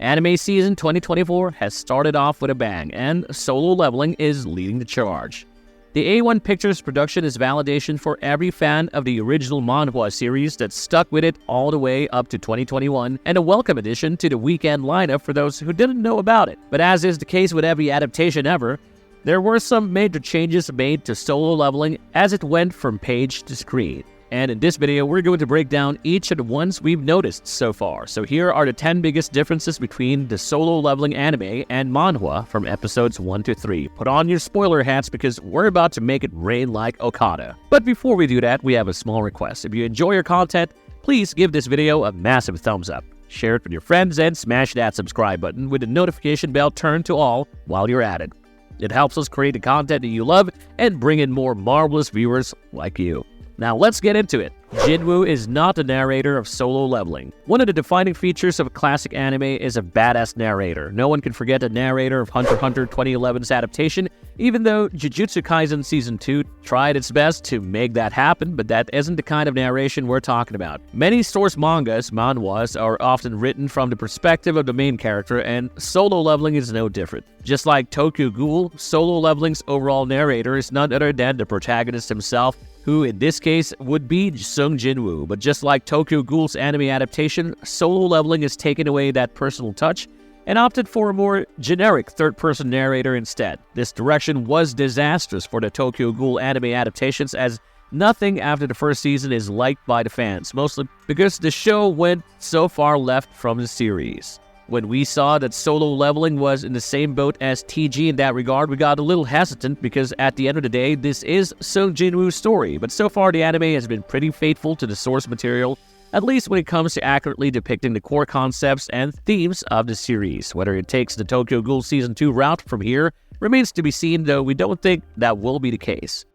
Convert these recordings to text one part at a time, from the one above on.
Anime season 2024 has started off with a bang, and Solo Leveling is leading the charge. The A1 Pictures production is validation for every fan of the original Manhwa series that stuck with it all the way up to 2021, and a welcome addition to the weekend lineup for those who didn't know about it. But as is the case with every adaptation ever, there were some major changes made to Solo Leveling as it went from page to screen. And in this video, we're going to break down each of the ones we've noticed so far. So here are the 10 biggest differences between the Solo Leveling anime and Manhwa from episodes 1 to 3. Put on your spoiler hats because we're about to make it rain like Okada. But before we do that, we have a small request. If you enjoy our content, please give this video a massive thumbs up. Share it with your friends and smash that subscribe button with the notification bell turned to all while you're at it. It helps us create the content that you love and bring in more marvelous viewers like you. Now let's get into it. Jin Wu is not the narrator of Solo Leveling. One of the defining features of a classic anime is a badass narrator. No one can forget the narrator of Hunter x Hunter 2011's adaptation, even though Jujutsu Kaisen Season 2 tried its best to make that happen, but that isn't the kind of narration we're talking about. Many source manhwas, are often written from the perspective of the main character, and Solo Leveling is no different. Just like Tokyo Ghoul, Solo Leveling's overall narrator is none other than the protagonist himself, who in this case would be Jin Wu. But just like Tokyo Ghoul's anime adaptation, Solo Leveling has taken away that personal touch and opted for a more generic third-person narrator instead. This direction was disastrous for the Tokyo Ghoul anime adaptations, as nothing after the first season is liked by the fans, mostly because the show went so far left from the series. When we saw that Solo Leveling was in the same boat as TG in that regard, we got a little hesitant because at the end of the day, this is Jin Wu's story. But so far, the anime has been pretty faithful to the source material, at least when it comes to accurately depicting the core concepts and themes of the series. Whether it takes the Tokyo Ghoul Season 2 route from here remains to be seen, though we don't think that will be the case.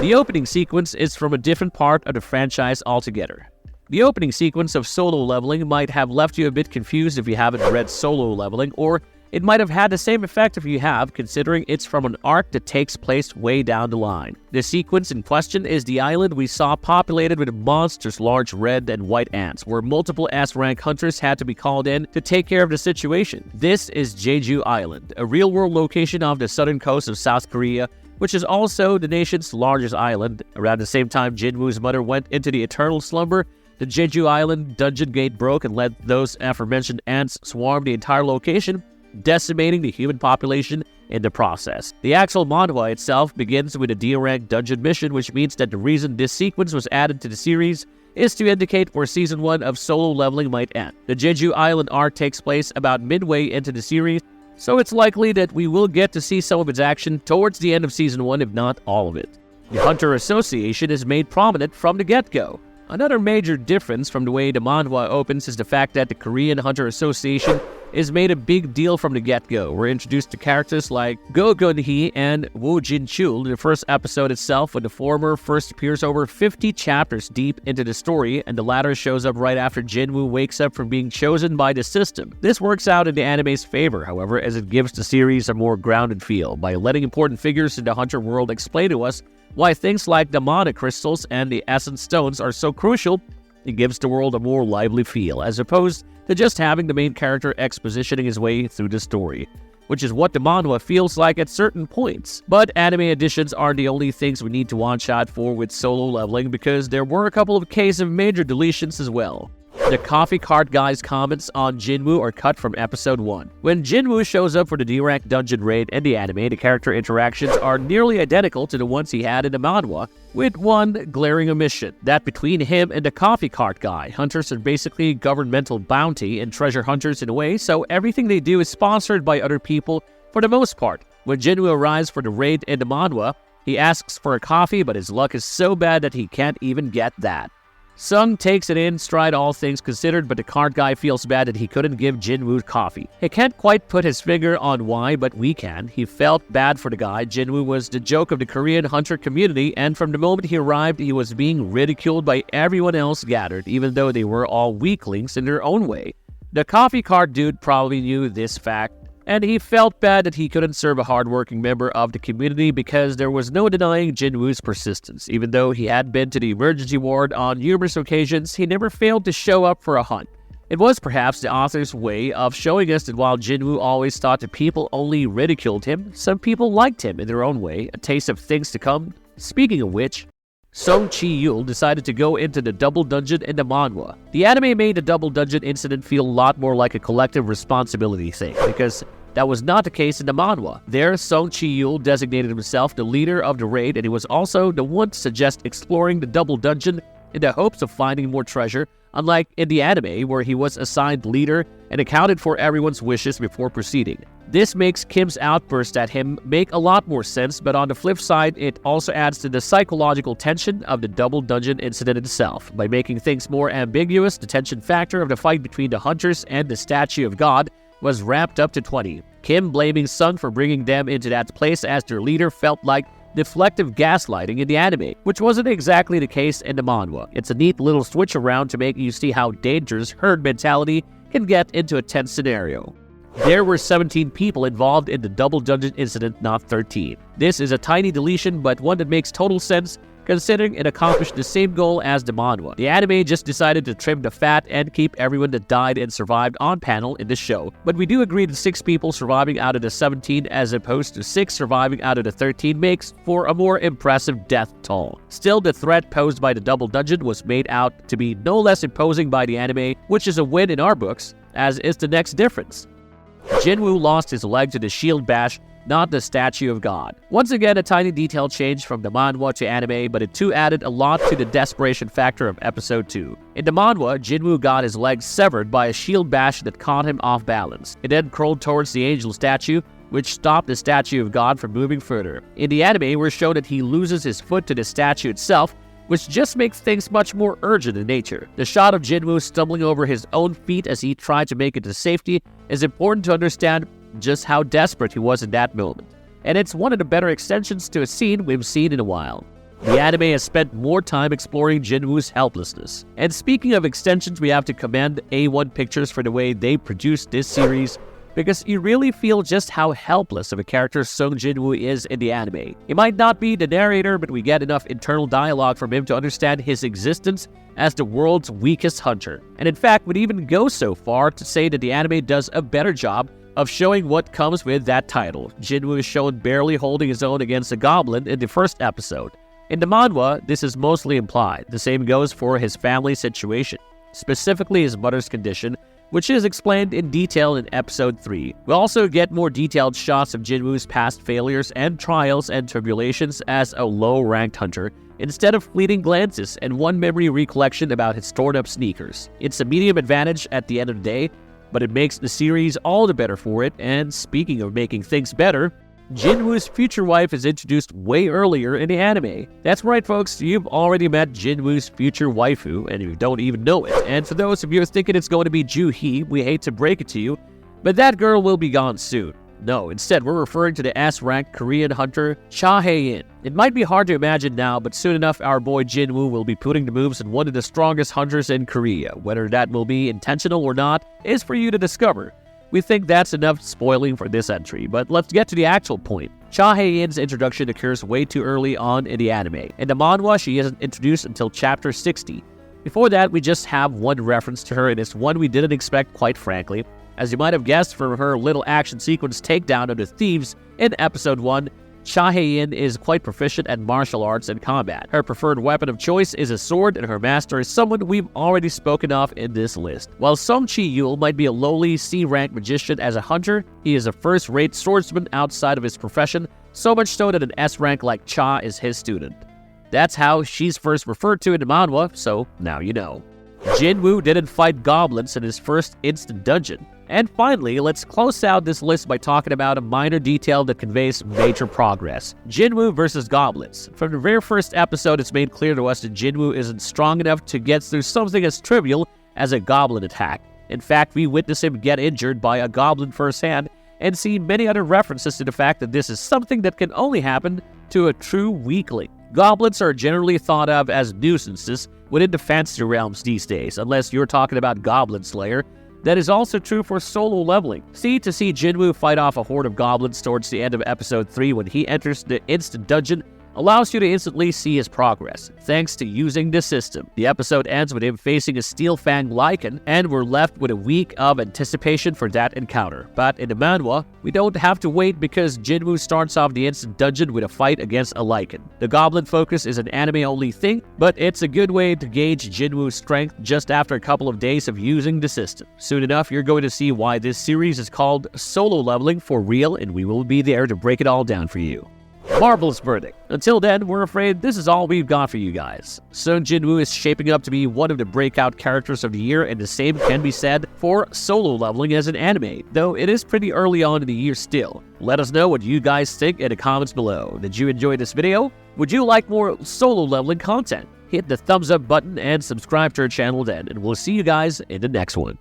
The opening sequence is from a different part of the franchise altogether. The opening sequence of Solo Leveling might have left you a bit confused if you haven't read Solo Leveling, or it might have had the same effect if you have, considering it's from an arc that takes place way down the line. The sequence in question is the island we saw populated with monstrous large red and white ants, where multiple S-rank hunters had to be called in to take care of the situation. This is Jeju Island, a real-world location off the southern coast of South Korea, which is also the nation's largest island. Around the same time Jin Wu's mother went into the eternal slumber, the Jeju Island dungeon gate broke and let those aforementioned ants swarm the entire location, decimating the human population in the process. The actual manhwa itself begins with a D-rank dungeon mission, which means that the reason this sequence was added to the series is to indicate where Season 1 of Solo Leveling might end. The Jeju Island arc takes place about midway into the series, so it's likely that we will get to see some of its action towards the end of Season 1, if not all of it. The Hunter Association is made prominent from the get-go. Another major difference from the way the manhwa opens is the fact that the Korean Hunter Association is made a big deal from the get-go. We're introduced to characters like Go Gun-hee and Woo Jin-chul in the first episode itself, when the former first appears over 50 chapters deep into the story, and the latter shows up right after Jin Wu wakes up from being chosen by the system. This works out in the anime's favor, however, as it gives the series a more grounded feel, by letting important figures in the Hunter world explain to us why things like the mana crystals and the essence stones are so crucial. It gives the world a more lively feel, as opposed to just having the main character expositioning his way through the story, which is what the manhwa feels like at certain points. But anime additions aren't the only things we need to watch out for with Solo Leveling, because there were a couple of cases of major deletions as well. The coffee cart guy's comments on Jin Wu are cut from episode 1. When Jin Wu shows up for the D-rank dungeon raid in the anime, the character interactions are nearly identical to the ones he had in the manhwa, with one glaring omission: that between him and the coffee cart guy, hunters are basically governmental bounty and treasure hunters in a way, so everything they do is sponsored by other people for the most part. When Jin Wu arrives for the raid in the manhwa, he asks for a coffee, but his luck is so bad that he can't even get that. Sung takes it in stride, all things considered, but the cart guy feels bad that he couldn't give Jin Wu coffee. He can't quite put his finger on why, but we can. He felt bad for the guy. Jin Wu was the joke of the Korean hunter community, and from the moment he arrived, he was being ridiculed by everyone else gathered, even though they were all weaklings in their own way. The coffee cart dude probably knew this fact, and he felt bad that he couldn't serve a hardworking member of the community, because there was no denying Jin Wu's persistence. Even though he had been to the emergency ward on numerous occasions, he never failed to show up for a hunt. It was perhaps the author's way of showing us that while Jin Wu always thought that people only ridiculed him, some people liked him in their own way, a taste of things to come. Speaking of which, Song Chi-yul decided to go into the double dungeon in the manhwa. The anime made the double dungeon incident feel a lot more like a collective responsibility thing, because that was not the case in the manhwa. There, Song Chi-yul designated himself the leader of the raid, and he was also the one to suggest exploring the double dungeon in the hopes of finding more treasure, unlike in the anime where he was assigned leader and accounted for everyone's wishes before proceeding. This makes Kim's outburst at him make a lot more sense, but on the flip side, it also adds to the psychological tension of the double dungeon incident itself. By making things more ambiguous, the tension factor of the fight between the hunters and the statue of God was ramped up to 20. Kim blaming Sung for bringing them into that place as their leader felt like deflective gaslighting in the anime, which wasn't exactly the case in the manhwa. It's a neat little switch around to make you see how dangerous herd mentality can get into a tense scenario. There were 17 people involved in the double dungeon incident, not 13. This is a tiny deletion, but one that makes total sense considering it accomplished the same goal as the manhwa. The anime just decided to trim the fat and keep everyone that died and survived on panel in the show. But we do agree that 6 people surviving out of the 17 as opposed to 6 surviving out of the 13 makes for a more impressive death toll. Still, the threat posed by the double dungeon was made out to be no less imposing by the anime, which is a win in our books, as is the next difference. Jin Wu lost his leg to the shield bash, not the statue of God. Once again, a tiny detail change from the manhwa to anime, but it too added a lot to the desperation factor of episode 2. In the manhwa, Jin Wu got his leg severed by a shield bash that caught him off balance. It then crawled towards the angel statue, which stopped the statue of God from moving further. In the anime, we're shown that he loses his foot to the statue itself, which just makes things much more urgent in nature. The shot of Jin Wu stumbling over his own feet as he tried to make it to safety is important to understand just how desperate he was in that moment. And it's one of the better extensions to a scene we've seen in a while. The anime has spent more time exploring Jin Wu's helplessness. And speaking of extensions, we have to commend A1 Pictures for the way they produced this series, because you really feel just how helpless of a character Sung Jin Wu is in the anime. He might not be the narrator, but we get enough internal dialogue from him to understand his existence as the world's weakest hunter. And in fact, would even go so far to say that the anime does a better job of showing what comes with that title. Jin Wu is shown barely holding his own against a goblin in the first episode. In the manhwa, this is mostly implied. The same goes for his family situation, specifically his mother's condition, which is explained in detail in episode 3. We also get more detailed shots of Jin Wu's past failures and trials and tribulations as a low-ranked hunter, instead of fleeting glances and one memory recollection about his torn-up sneakers. It's a medium advantage at the end of the day, but it makes the series all the better for it. And speaking of making things better, Jin Wu's future wife is introduced way earlier in the anime. That's right, folks, you've already met Jin Wu's future waifu, and you don't even know it. And for those of you thinking it's going to be Ju-hee, we hate to break it to you, but that girl will be gone soon. No, instead we're referring to the S-ranked Korean hunter Chahen. It might be hard to imagine now, but soon enough our boy Jin Wu will be putting the moves in one of the strongest hunters in Korea. Whether that will be intentional or not is for you to discover. We think that's enough spoiling for this entry, but let's get to the actual point. Chahen's introduction occurs way too early on in the anime. In the manhwa, she isn't introduced until chapter 60. Before that, we just have one reference to her, and it's one we didn't expect, quite frankly. As you might have guessed from her little action sequence takedown of the thieves in episode 1, Chahen is quite proficient at martial arts and combat. Her preferred weapon of choice is a sword, and her master is someone we've already spoken of in this list. While Song Chi-yul might be a lowly C-rank magician as a hunter, he is a first-rate swordsman outside of his profession, so much so that an S-rank like Cha is his student. That's how she's first referred to in the manhwa, so now you know. Jin Wu didn't fight goblins in his first instant dungeon. And finally, let's close out this list by talking about a minor detail that conveys major progress. Jin Wu versus goblins. From the very first episode, it's made clear to us that Jin Wu isn't strong enough to get through something as trivial as a goblin attack. In fact, we witness him get injured by a goblin firsthand and see many other references to the fact that this is something that can only happen to a true weakling. Goblins are generally thought of as nuisances within the fantasy realms these days, unless you're talking about Goblin Slayer. That is also true for solo leveling. To see Jin Wu fight off a horde of goblins towards the end of episode 3 when he enters the instant dungeon allows you to instantly see his progress, thanks to using this system. The episode ends with him facing a Steel Fang Lycan, and we're left with a week of anticipation for that encounter. But in the manhwa, we don't have to wait because Jin Wu starts off the instant dungeon with a fight against a Lycan. The Goblin focus is an anime-only thing, but it's a good way to gauge Jin Wu's strength just after a couple of days of using the system. Soon enough, you're going to see why this series is called Solo Leveling for real, and we will be there to break it all down for you. Marvelous verdict. Until then, we're afraid this is all we've got for you guys. So Jin Wu is shaping up to be one of the breakout characters of the year, and the same can be said for Solo Leveling as an anime, though it is pretty early on in the year still. Let us know what you guys think in the comments below. Did you enjoy this video? Would you like more Solo Leveling content? Hit the thumbs up button and subscribe to our channel then, and we'll see you guys in the next one.